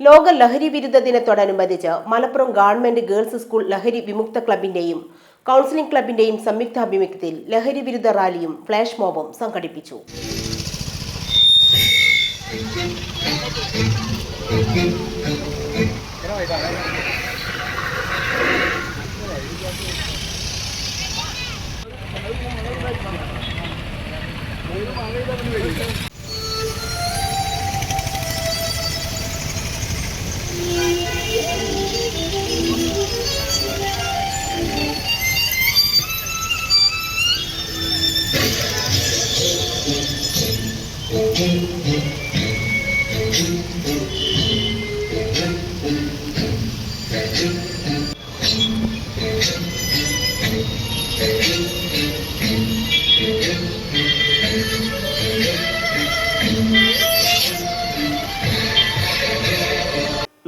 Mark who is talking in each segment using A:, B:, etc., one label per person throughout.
A: ലോക ലഹരി വിരുദ്ധ ദിനത്തോടനുബന്ധിച്ച് മലപ്പുറം ഗവൺമെന്റ് ഗേൾസ് സ്കൂൾ ലഹരി വിമുക്ത ക്ലബിന്റെയും കൗൺസിലിംഗ് ക്ലബിന്റെയും സംയുക്താഭിമുഖ്യത്തിൽ ലഹരി വിരുദ്ധ റാലിയും ഫ്ലാഷ് മോബും സംഘടിപ്പിച്ചു.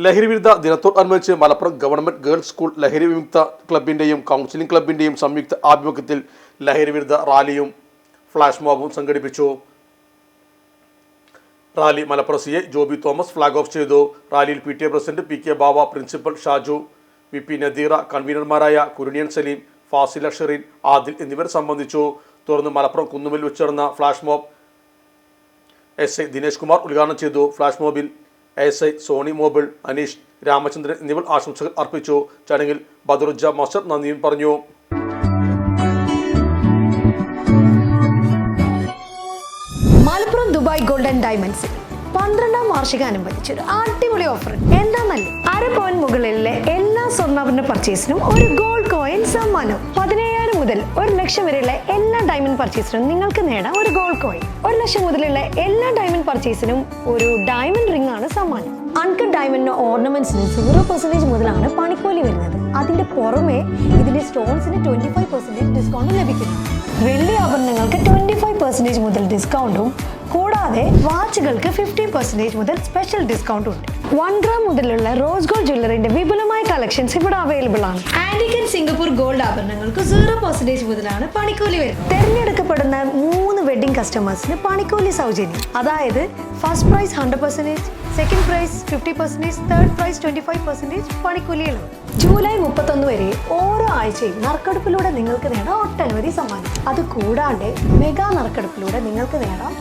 B: ലഹരി വിരുദ്ധ ദിനത്തോടനുബന്ധിച്ച് മലപ്പുറം ഗവൺമെന്റ് ഗേൾസ് സ്കൂൾ ലഹരി വിമുക്ത ക്ലബിന്റെയും കൗൺസിലിംഗ് ക്ലബിന്റെയും സംയുക്ത ആഭിമുഖ്യത്തിൽ ലഹരി വിരുദ്ധ റാലിയും ഫ്ലാഷ് മോബും സംഘടിപ്പിച്ചു. Rally Malappuram CA Joby Thomas flag off ചെയ്തു. റാലിയിൽ PTA president PK Bava, principal Shaju, VP Nadeera, കൺവീനർമാരായ കുരുണിയൻ സലീം, ഫാസില ഷെറീൻ, ആദിൽ എന്നിവർ സംബന്ധിച്ചു. തുടർന്ന് മലപ്പുറം കുന്നുമ്മൽ വെച്ച് നടന്ന flash mob SI Dinesh Kumar ഉദ്ഘാടനം ചെയ്തു. ഫ്ലാഷ് മോബിൽ SI സോണി മോബിൾ, അനീഷ്, രാമചന്ദ്രൻ എന്നിവർ ആശംസകൾ അർപ്പിച്ചു. ചടങ്ങിൽ ബദറുജ മാസ്റ്റർ നന്ദിയും പറഞ്ഞു.
C: Malappuram Dubai Gold and Diamonds 12ാം വാർഷികാനുബന്ധിച്ച് ഒരു അടിപൊളി ഓഫർ എന്താന്നല്ലേ, 1/2 പവൻ മുകളിലെ എല്ലാ സ്വർണ്ണാഭരണ പർച്ചേസിനും ഒരു ഗോൾഡ് കോയിൻ സമ്മാനം. 17,000 മുതൽ 1 ലക്ഷം വരെയുള്ള എല്ലാ ഡയമണ്ട് പർച്ചേസിനും നിങ്ങൾക്ക് നേടാം ഒരു ഗോൾഡ് കോയിൻ. 1 ലക്ഷം മുതലുള്ള എല്ലാ ഡയമണ്ട് പർച്ചേസിനും ഒരു ഡയമണ്ട് റിംഗ് ആണ് സമ്മാനം. അൺകട്ട് ഡയമണ്ടിന് ഓർണമെന്റ്സിന് 0% മുതലാണ് പണിക്കൂലി വരുന്നത്. അതിന്റെ പുറമെ ഇതിന്റെ സ്റ്റോൺസിന് 25% ഡിസ്കൗണ്ട് ലഭിക്കുന്നു. വെള്ളി ആഭരണങ്ങൾക്ക് 25% മുതൽ ഡിസ്കൗണ്ടും കൂടാതെ വാച്ചുകൾക്ക് 50% മുതൽ സ്പെഷ്യൽ ഡിസ്കൗണ്ടും ഉണ്ട്. 1 ഗ്രാം മുതലുള്ള റോസ് ഗോൾഡ് ജ്വല്ലറിന്റെ വിപുലമായ കളക്ഷൻസ് ഇവിടെ അവൈലബിൾ ആണ്. ആന്റിക് ആൻഡ് സിംഗപ്പൂർ ഗോൾഡ് ആഭരണങ്ങൾക്ക് 0% മുതലാണ് പണിക്കൂലി വരുന്നത്. തെരഞ്ഞെടുക്കപ്പെടുന്ന 3 വെഡിംഗ് കസ്റ്റമേഴ്സിന് പണിക്കൂലി സൗജന്യം. അതായത് first prize 100%, second prize 50%, third prize 25% പണിക്കൂലിയിലാണ്. ജൂലൈ 31 വരെ ഓരോ ആഴ്ചയും നറുക്കെടുപ്പിലൂടെ നിങ്ങൾക്ക് നേടാം ഒട്ടനവധി സമ്മാനം. അത് കൂടാണ്ട് മെഗാ നറുക്കെടുപ്പിലൂടെ നിങ്ങൾക്ക് നേടാം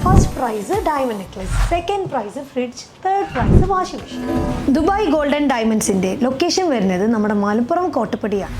C: first prize diamond necklace, second prize fridge, third prize washing machine. Dubai Gold and ഡയമണ്ട്സിന്റെ ലൊക്കേഷൻ വരുന്നത് നമ്മുടെ മലപ്പുറം കോട്ടപ്പടിയാണ്.